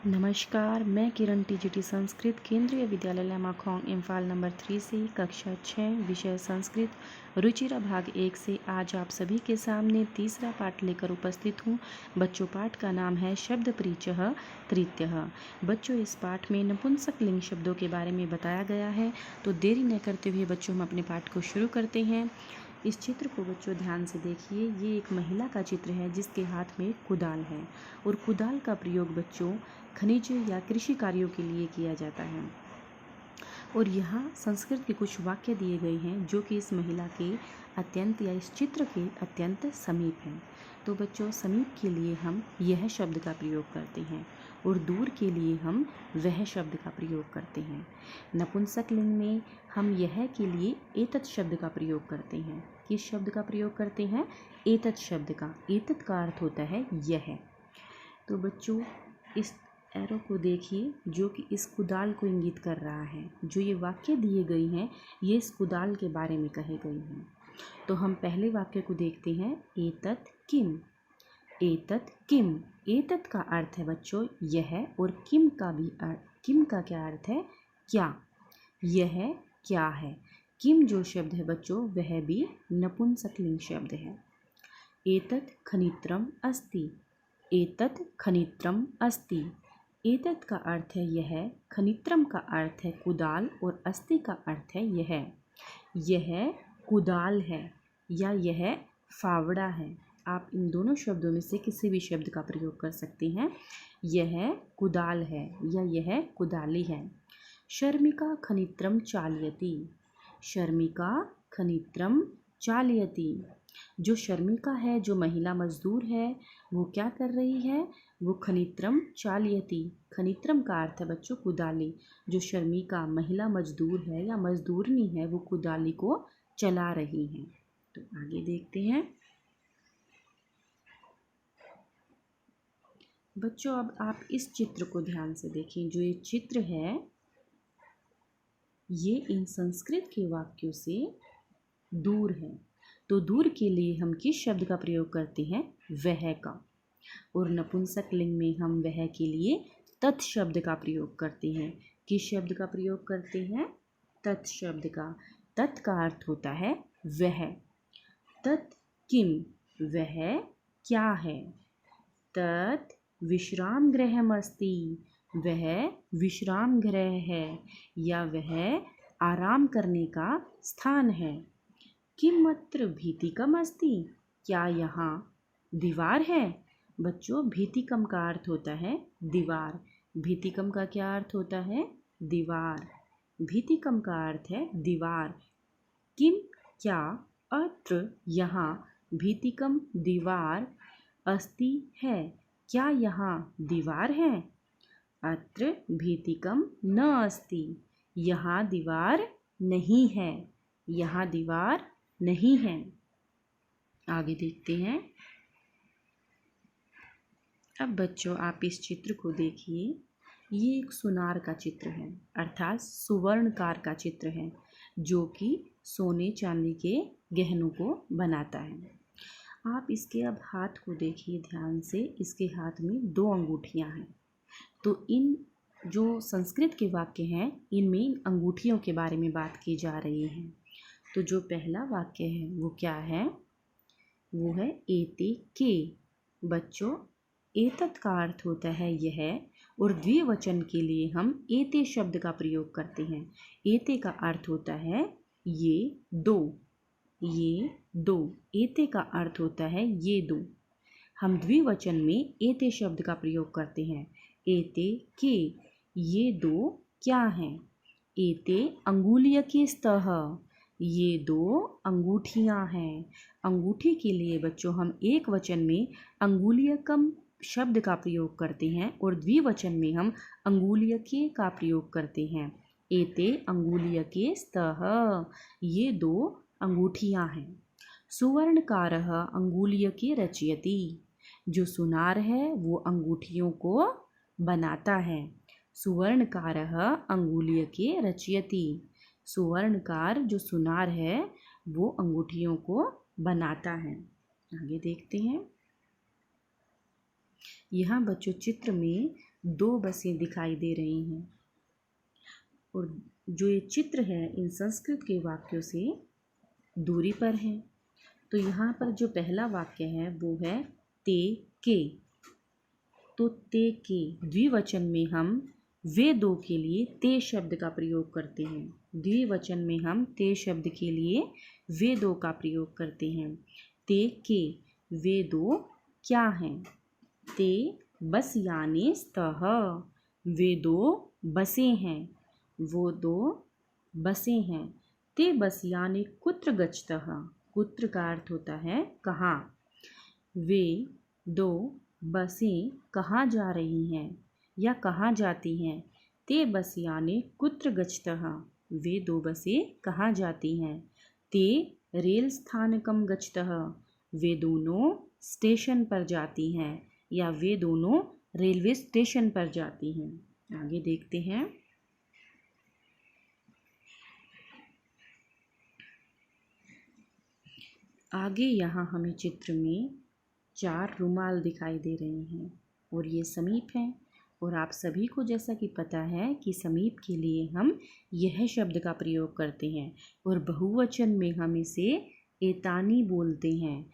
नमस्कार, मैं किरण टीजीटी संस्कृत केंद्रीय विद्यालय लामाखोंग इम्फाल नंबर 3 से कक्षा 6 विषय संस्कृत रुचिरा भाग 1 से आज आप सभी के सामने तीसरा पाठ लेकर उपस्थित हूँ। बच्चों, पाठ का नाम है शब्द परिचय तृतीयः। बच्चों, इस पाठ में नपुंसक लिंग शब्दों के बारे में बताया गया है। तो देरी न करते हुए बच्चों हम अपने पाठ को शुरू करते हैं। इस चित्र को बच्चों ध्यान से देखिए। ये एक महिला का चित्र है जिसके हाथ में कुदाल है और कुदाल का प्रयोग बच्चों खनिज या कृषि कार्यों के लिए किया जाता है। और यहाँ संस्कृत के कुछ वाक्य दिए गए हैं जो कि इस महिला के अत्यंत या इस चित्र के अत्यंत समीप हैं। तो बच्चों, समीप के लिए हम यह शब्द का प्रयोग करते हैं और दूर के लिए हम वह शब्द का प्रयोग करते हैं। नपुंसक लिंग में हम यह के लिए एतत् शब्द का प्रयोग करते हैं। किस शब्द का प्रयोग करते हैं? एतत् शब्द का। एतत् का अर्थ होता है यह। तो बच्चों, इस एरो को देखिए जो कि इस कुदाल को इंगित कर रहा है। जो ये वाक्य दिए गए हैं ये इस कुदाल के बारे में कहे गए हैं। तो हम पहले वाक्य को देखते हैं। एतत् किम। एतत् किम। एतत् का अर्थ है बच्चों यह, और किम का भी किम का क्या अर्थ है? क्या। यह क्या है। किम जो शब्द है बच्चों वह भी नपुंसक लिंग शब्द है। एतत् खनित्रम अस्ति। एतत् खनित्रम अस्ति। एतत् का अर्थ है यह, खनित्रम का अर्थ है कुदाल और अस्ति का अर्थ है यह। यह कुदाल है या यह फावड़ा है। आप इन दोनों शब्दों में से किसी भी शब्द का प्रयोग कर सकते हैं। यह कुदाल है या यह कुदाली है। शर्मिका खनित्रम चालयति। शर्मिका खनित्रम चालयति। जो शर्मिका है, जो महिला मजदूर है, वो क्या कर रही है? वो खनित्रम चालयति। खनित्रम का अर्थ है बच्चों कुदाली। जो शर्मिका महिला मजदूर है या मजदूरनी है वो कुदाली को चला रही है। तो आगे देखते हैं बच्चों। अब आप इस चित्र को ध्यान से देखें। जो ये चित्र है ये इन संस्कृत के वाक्यों से दूर है। तो दूर के लिए हम किस शब्द का प्रयोग करते हैं? वह का। और नपुंसक लिंग में हम वह के लिए तत् शब्द का प्रयोग करते हैं। किस शब्द का प्रयोग करते हैं? तत् शब्द का। तत् का अर्थ होता है वह। तत् किम। वह क्या है। तत् विश्राम गृहमस्ति। वह विश्राम गृह है या वह आराम करने का स्थान है। किम अत्र भीतिकम अस्ति। क्या यहाँ दीवार है। बच्चों, भीतिकम का अर्थ होता है दीवार। भीतिकम का क्या अर्थ होता है? दीवार। भीतिकम का अर्थ है दीवार। किम क्या अत्र यहाँ भीतिकम दीवार अस्ति है। क्या यहाँ दीवार है। अत्र भीतिकम न अस्ति। यहाँ दीवार नहीं है। यहाँ दीवार नहीं है। आगे देखते हैं। अब बच्चों आप इस चित्र को देखिए। ये एक सुनार का चित्र है, अर्थात सुवर्णकार का चित्र है जो कि सोने चांदी के गहनों को बनाता है। आप इसके अब हाथ को देखिए ध्यान से। इसके हाथ में 2 अंगूठियां हैं। तो इन जो संस्कृत के वाक्य हैं इनमें इन अंगूठियों के बारे में बात की जा रही है। तो जो पहला वाक्य है वो क्या है? वो है एते के। बच्चों, एतत् का अर्थ होता है यह, और द्विवचन के लिए हम एते शब्द का प्रयोग करते हैं। एते का अर्थ होता है ये दो। ये दो। एते का अर्थ होता है ये दो। हम द्विवचन में एते शब्द का प्रयोग करते हैं। एते के। ये दो क्या हैं? एते अंगुलीयके स्तः। ये 2 अंगूठियां हैं। अंगूठी के लिए बच्चों हम एक वचन में अंगुलीयकम शब्द का प्रयोग करते हैं और द्विवचन में हम अंगुलीयके का प्रयोग करते हैं। एते अंगुलीयके स्तः। ये 2 अंगूठियां हैं। सुवर्णकारः अंगुलीयके रचयति। जो सुनार है वो अंगूठियों को बनाता है। सुवर्णकारः अंगुलीयके रचयति। सुवर्णकार जो सुनार है वो अंगूठियों को बनाता है। आगे देखते हैं। यहाँ बच्चों चित्र में 2 बसें दिखाई दे रही हैं। और जो ये चित्र है इन संस्कृत के वाक्यों से दूरी पर है। तो यहाँ पर जो पहला वाक्य है वो है ते के। तो ते के द्विवचन में हम वे दो के लिए ते शब्द का प्रयोग करते हैं। द्विवचन में हम ते शब्द के लिए वे दो का प्रयोग करते हैं। ते के वे दो क्या हैं? ते बस यानी स्तः, वे दो बसें हैं, वो दो बसें हैं। ते बस यानी कुत्र गच्छतः, कुत्र का अर्थ होता है कहाँ। वे दो बसें कहाँ जा रही हैं या कहाँ जाती हैं? ते बस यानी कुत्र गच्छतः, वे दो बसें कहाँ जाती हैं? ते रेल स्थानकम गच्छतः, वे दोनों स्टेशन पर जाती हैं या वे दोनों रेलवे स्टेशन पर जाती हैं। आगे देखते हैं। आगे यहाँ हमें चित्र में 4 रुमाल दिखाई दे रहे हैं और ये समीप हैं। और आप सभी को जैसा कि पता है कि समीप के लिए हम यह शब्द का प्रयोग करते हैं और बहुवचन में हम इसे एतानी बोलते हैं।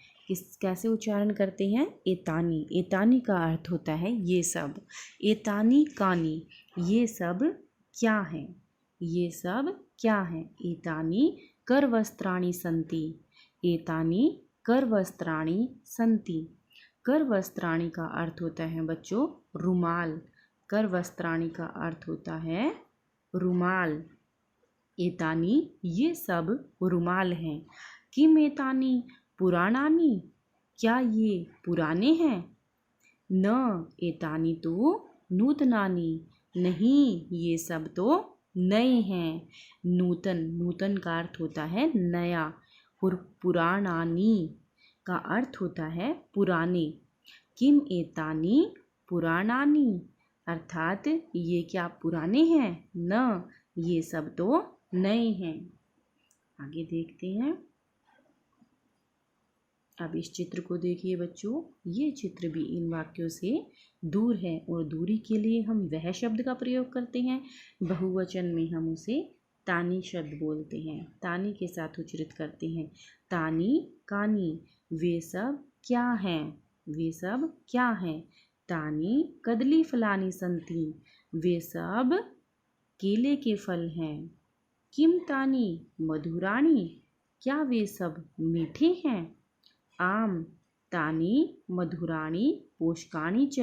कैसे उच्चारण करते हैं? एतानी। एतानी का अर्थ होता है ये सब। एतानी कानी, ये सब क्या हैं? ये सब क्या हैं? एतानी करवस्त्राणि सन्ति, एतानी करवस्त्राणि सन्ति। करवस्त्राणि का अर्थ होता है बच्चों रुमाल। करवस्त्राणि का अर्थ होता है रुमाल। एतानी ये सब रुमाल हैं। किम एतानी पुराणानि, क्या ये पुराने हैं? न एतानी तो नूतनानि, नहीं ये सब तो नए हैं। नूतन, नूतन का अर्थ होता है नया और पुराणानि का अर्थ होता है पुराने। किम एतानी पुराणानि, अर्थात ये क्या पुराने हैं? न, ये सब तो नए हैं। आगे देखते हैं। अब इस चित्र को देखिए बच्चों, ये चित्र भी इन वाक्यों से दूर है और दूरी के लिए हम वह शब्द का प्रयोग करते हैं। बहुवचन में हम उसे तानी शब्द बोलते हैं, तानी के साथ उच्चारित करते हैं। तानी कानी, वे सब क्या हैं? वे सब क्या हैं? तानी कदली फलानी संति, वे सब केले के फल हैं। किम तानी मधुराणी, क्या वे सब मीठे हैं? आम तानी मधुराणी पोषकाणी च,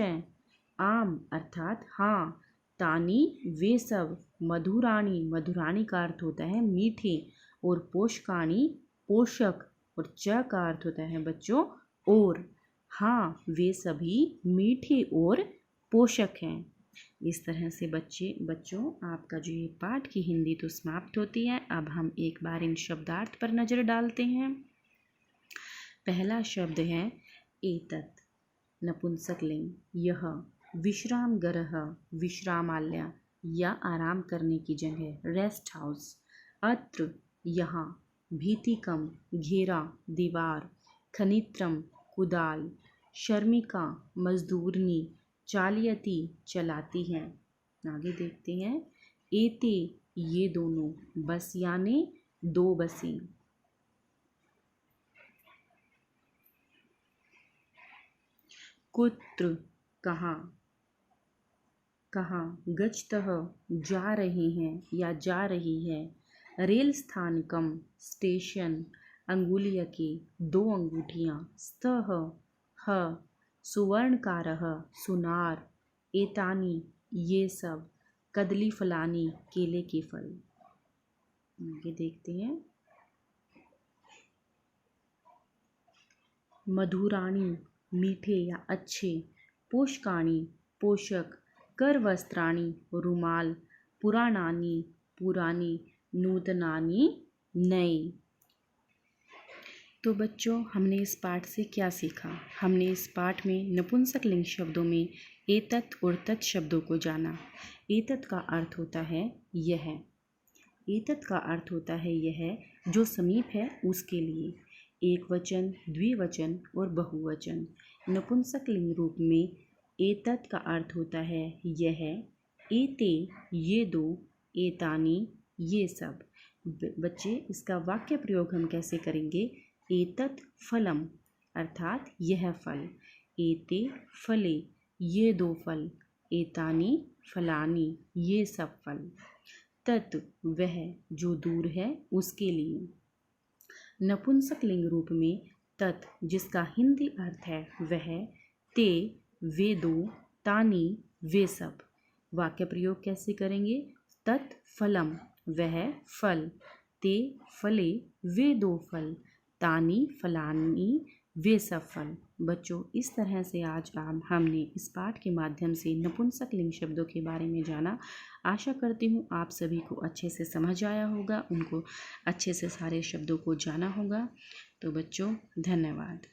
आम अर्थात हाँ, तानी वे सब, मधुराणी, मधुराणी का अर्थ होता है मीठे और पोषकाणी पोषक और च का अर्थ होता है बच्चों और। हाँ, वे सभी मीठे और पोषक हैं। इस तरह से बच्चों आपका जो ये पाठ की हिंदी तो समाप्त होती है। अब हम एक बार इन शब्दार्थ पर नज़र डालते हैं। पहला शब्द है एतत्, नपुंसकलिंग, यह, विश्राम गृह, विश्रामालय या आराम करने की जगह, रेस्ट हाउस। अत्र, यहाँ, भीतिकम, घेरा, दीवार, खनित्रम, कुदाल, शर्मिका, मजदूरनी, चालियती, चलाती है। आगे देखते हैं। एते, ये दोनों, बस यानी 2 बसें। कुत्र, कहाँ, कहाँ। गच्छतः, जा रहे हैं या जा रही है। रेल स्थानकम, स्टेशन। अंगुलीयके, 2 अंगूठियाँ। स्तः, ह। सुवर्णकारः, सुनार। एतानी, ये सब। कदली फलानी, केले के फल। आगे देखते हैं। मधुराणी, मीठे या अच्छे। पोषकाणी, पोषक। करवस्त्राणी, रुमाल। पुराणानी, पुरानी। नूतनानी, नए। तो बच्चों हमने इस पाठ से क्या सीखा? हमने इस पाठ में नपुंसकलिंग शब्दों में एतत् और तत् शब्दों को जाना। एतत् का अर्थ होता है यह। एतत् का अर्थ होता है यह, जो समीप है उसके लिए। एक वचन, द्विवचन और बहुवचन। नपुंसकलिंग रूप में एतत् का अर्थ होता है यह, एते ये दो, एतानी ये सब। बच्चे इसका वाक्य प्रयोग हम कैसे करेंगे? एतत् फलम अर्थात यह फल, एते फले ये दो फल, एतानी फलानी ये सब फल। तत् वह जो दूर है उसके लिए। नपुंसक लिंग रूप में तत् जिसका हिंदी अर्थ है वह, ते वे दो, तानी वे सब। वाक्य प्रयोग कैसे करेंगे? तत् फलम वह फल, ते फले वे दो फल, तानी फलानी वे सब फल। बच्चों, इस तरह से आज हमने इस पाठ के माध्यम से नपुंसक लिंग शब्दों के बारे में जाना। आशा करती हूँ आप सभी को अच्छे से समझ आया होगा, उनको अच्छे से सारे शब्दों को जाना होगा। तो बच्चों, धन्यवाद।